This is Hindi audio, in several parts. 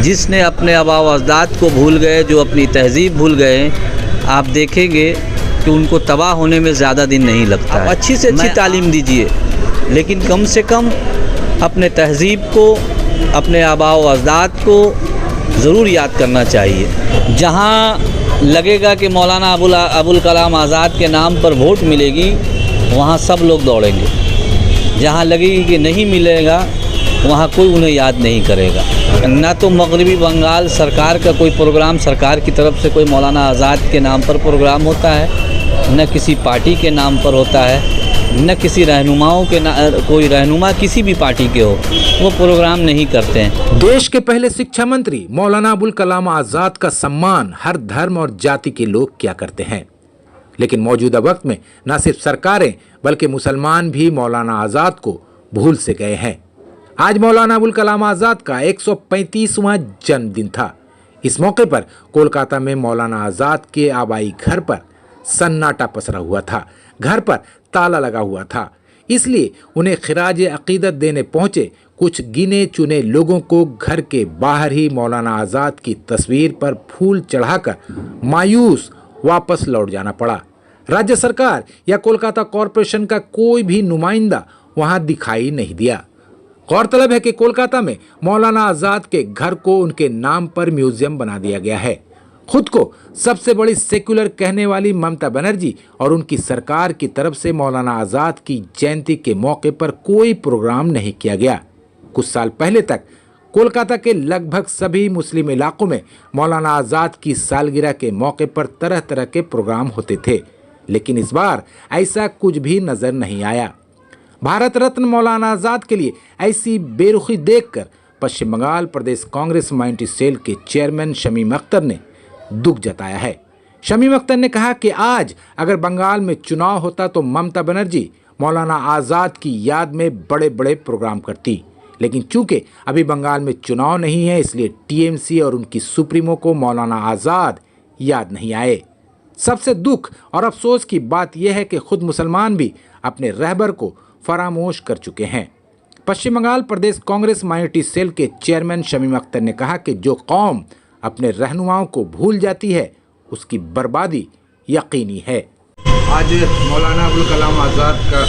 जिसने अपने आबा व अजदाद को भूल गए, जो अपनी तहज़ीब भूल गए, आप देखेंगे कि उनको तबाह होने में ज़्यादा दिन नहीं लगता है। अच्छी से अच्छी तालीम दीजिए, लेकिन कम से कम अपने तहज़ीब को, अपने आबा व अजदाद को ज़रूर याद करना चाहिए। जहाँ लगेगा कि मौलाना अबुल कलाम आज़ाद के नाम पर वोट मिलेगी, वहाँ सब लोग दौड़ेंगे। जहाँ लगेगी कि नहीं मिलेगा, वहाँ कोई उन्हें याद नहीं करेगा। ना तो मगरबी बंगाल सरकार का कोई प्रोग्राम, सरकार की तरफ से कोई मौलाना आज़ाद के नाम पर प्रोग्राम होता है, न किसी पार्टी के नाम पर होता है, न किसी रहनुमाओं के कोई रहनुमा किसी भी पार्टी के हो वो प्रोग्राम नहीं करते हैं। देश के पहले शिक्षा मंत्री मौलाना अबुल कलाम आज़ाद का सम्मान हर धर्म और जाति के लोग किया करते हैं, लेकिन मौजूदा वक्त में न सिर्फ सरकारें बल्कि मुसलमान भी मौलाना आज़ाद को भूल से गए हैं। आज मौलाना अबुल कलाम आज़ाद का 135वां जन्मदिन था। इस मौके पर कोलकाता में मौलाना आज़ाद के आबाई घर पर सन्नाटा पसरा हुआ था। घर पर ताला लगा हुआ था, इसलिए उन्हें खिराज अकीदत देने पहुंचे कुछ गिने चुने लोगों को घर के बाहर ही मौलाना आज़ाद की तस्वीर पर फूल चढ़ाकर मायूस वापस लौट जाना पड़ा। राज्य सरकार या कोलकाता कॉरपोरेशन का कोई भी नुमाइंदा वहां दिखाई नहीं दिया। गौरतलब है कि कोलकाता में मौलाना आज़ाद के घर को उनके नाम पर म्यूजियम बना दिया गया है। खुद को सबसे बड़ी सेक्युलर कहने वाली ममता बनर्जी और उनकी सरकार की तरफ से मौलाना आज़ाद की जयंती के मौके पर कोई प्रोग्राम नहीं किया गया। कुछ साल पहले तक कोलकाता के लगभग सभी मुस्लिम इलाकों में मौलाना आज़ाद की सालगिरह के मौके पर तरह तरह के प्रोग्राम होते थे, लेकिन इस बार ऐसा कुछ भी नजर नहीं आया। भारत रत्न मौलाना आज़ाद के लिए ऐसी बेरुखी देखकर पश्चिम बंगाल प्रदेश कांग्रेस माइनॉरिटी सेल के चेयरमैन शमीम अख्तर ने दुख जताया है। शमीम अख्तर ने कहा कि आज अगर बंगाल में चुनाव होता तो ममता बनर्जी मौलाना आज़ाद की याद में बड़े बड़े प्रोग्राम करती, लेकिन चूंकि अभी बंगाल में चुनाव नहीं है, इसलिए टीएमसी और उनकी सुप्रीमो को मौलाना आज़ाद याद नहीं आए। सबसे दुख और अफसोस की बात यह है कि खुद मुसलमान भी अपने रहबर को फरामोश कर चुके हैं। पश्चिम बंगाल प्रदेश कांग्रेस माइनॉरिटी सेल के चेयरमैन शमीम अख्तर ने कहा कि जो कौम अपने रहनुमाओं को भूल जाती है उसकी बर्बादी यकीनी है। आज मौलाना अबुल कलाम आज़ाद का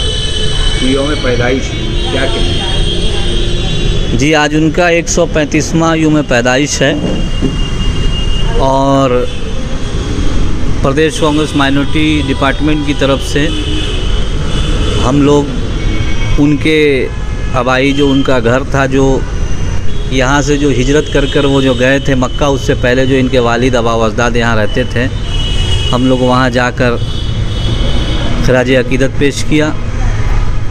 यौम पैदाइश, क्या कहें? जी, आज उनका 135वां यौम पैदाइश है और प्रदेश कांग्रेस माइनॉरिटी डिपार्टमेंट की तरफ से हम लोग उनके आबाई, जो उनका घर था, जो यहाँ से जो हिजरत कर वो जो गए थे मक्का, उससे पहले जो इनके वालिद आबा व अजदाद यहाँ रहते थे, हम लोग वहाँ जाकर खराज अकीदत पेश किया।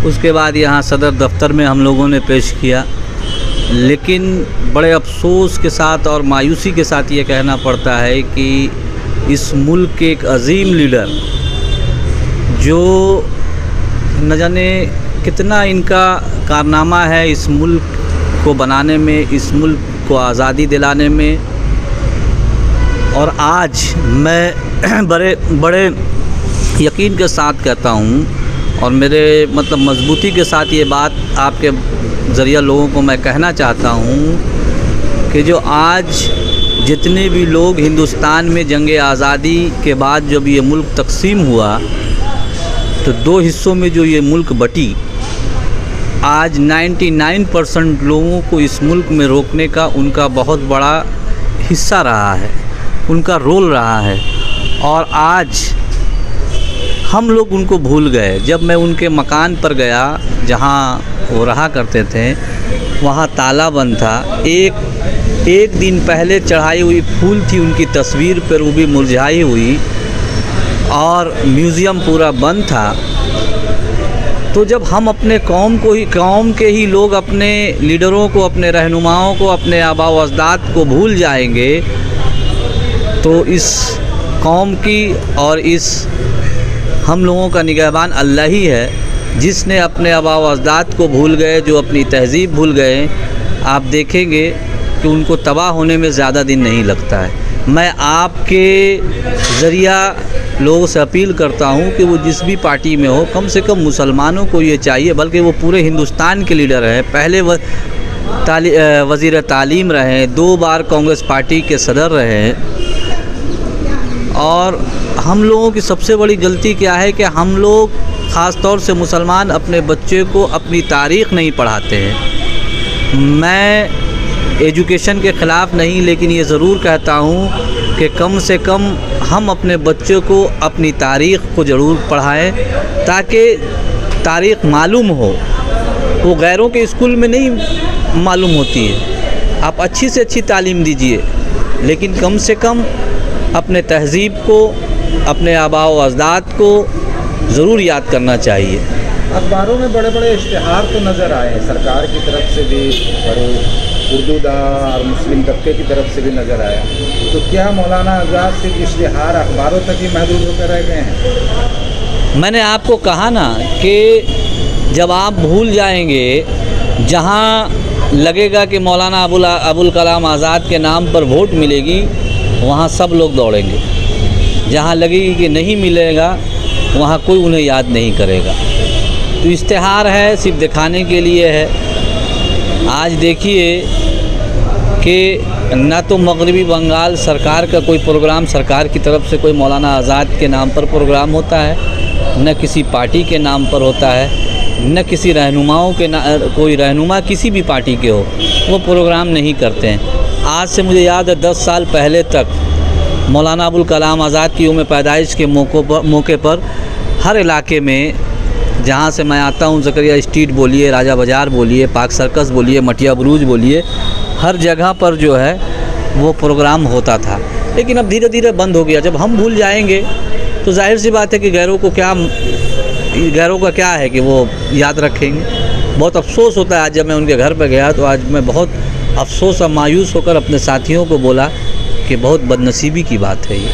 उसके बाद यहाँ सदर दफ्तर में हम लोगों ने पेश किया, लेकिन बड़े अफसोस के साथ और मायूसी के साथ ये कहना पड़ता है कि इस मुल्क के एक अजीम लीडर, जो न जाने कितना इनका कारनामा है इस मुल्क को बनाने में, इस मुल्क को आज़ादी दिलाने में, और आज मैं बड़े यकीन के साथ कहता हूँ और मेरे मजबूती के साथ ये बात आपके ज़रिए लोगों को मैं कहना चाहता हूँ कि जो आज जितने भी लोग हिंदुस्तान में जंग आज़ादी के बाद जब ये मुल्क तकसीम हुआ तो दो हिस्सों में जो ये मुल्क बटी, आज 99% लोगों को इस मुल्क में रोकने का उनका बहुत बड़ा हिस्सा रहा है, उनका रोल रहा है, और आज हम लोग उनको भूल गए। जब मैं उनके मकान पर गया जहाँ वो रहा करते थे, वहाँ ताला बंद था। एक दिन पहले चढ़ाई हुई फूल थी उनकी तस्वीर पर, वो भी मुरझाई हुई, और म्यूज़ियम पूरा बंद था। तो जब हम अपने कौम के ही लोग अपने लीडरों को, अपने रहनुमाओं को, अपने आबा व अजदाद को भूल जाएंगे, तो इस कौम की और इस हम लोगों का निगहबान अल्लाह ही है, जिसने अपने आबा व अजदाद को भूल गए, जो अपनी तहज़ीब भूल गए। आप देखेंगे कि उनको तबाह होने में ज़्यादा दिन नहीं लगता है। मैं आपके ज़रिया लोगों से अपील करता हूं कि वो जिस भी पार्टी में हो, कम से कम मुसलमानों को ये चाहिए, बल्कि वो पूरे हिंदुस्तान के लीडर हैं, पहले वज़ीर तालीम रहे हैं, 2 बार कांग्रेस पार्टी के सदर रहे हैं। और हम लोगों की सबसे बड़ी गलती क्या है कि हम लोग ख़ास तौर से मुसलमान अपने बच्चे को अपनी तारीख़ नहीं पढ़ाते हैं। मैं एजुकेशन के ख़िलाफ़ नहीं, लेकिन ये ज़रूर कहता हूँ कि कम से कम हम अपने बच्चों को अपनी तारीख़ को ज़रूर पढ़ाएं, ताकि तारीख़ मालूम हो। वो गैरों के स्कूल में नहीं मालूम होती है। आप अच्छी से अच्छी तालीम दीजिए, लेकिन कम से कम अपने तहज़ीब को, अपने आबा व अजदाद को ज़रूर याद करना चाहिए। अखबारों में बड़े बड़े इश्तिहार तो नज़र आए हैं, सरकार की तरफ से भी, बड़े उर्दूदा और मुस्लिम तबके की तरफ से भी नज़र आया। तो क्या मौलाना आज़ाद सिर्फ इश्तिहार अखबारों तक ही महदूद होकर रह गए हैं? मैंने आपको कहा ना कि जब आप भूल जाएंगे, जहाँ लगेगा कि मौलाना अबुल कलाम आज़ाद के नाम पर वोट मिलेगी, वहाँ सब लोग दौड़ेंगे। जहाँ लगेगी कि नहीं मिलेगा, वहाँ कोई उन्हें याद नहीं करेगा। तो इश्तिहार है, सिर्फ दिखाने के लिए है। आज देखिए कि न तो मगरबी बंगाल सरकार का कोई प्रोग्राम, सरकार की तरफ से कोई मौलाना आज़ाद के नाम पर प्रोग्राम होता है, न किसी पार्टी के नाम पर होता है, न किसी रहनुमाओं के कोई रहनुमा किसी भी पार्टी के हो, वो प्रोग्राम नहीं करते हैं। आज से मुझे याद है 10 साल पहले तक मौलाना अबुल कलाम आज़ाद की यौम पैदाइश के मौके पर हर इलाके में, जहाँ से मैं आता हूँ, ज़करिया स्ट्रीट बोलिए, राजा बाज़ार बोलिए, पार्क सर्कस बोलिए, मटिया बुरुज बोलिए, हर जगह पर जो है वो प्रोग्राम होता था। लेकिन अब धीरे धीरे बंद हो गया। जब हम भूल जाएंगे तो जाहिर सी बात है कि गैरों का क्या है कि वो याद रखेंगे। बहुत अफसोस होता है। आज जब मैं उनके घर पर गया तो आज मैं बहुत अफसोस और मायूस होकर अपने साथियों को बोला कि बहुत बदनसीबी की बात है ये।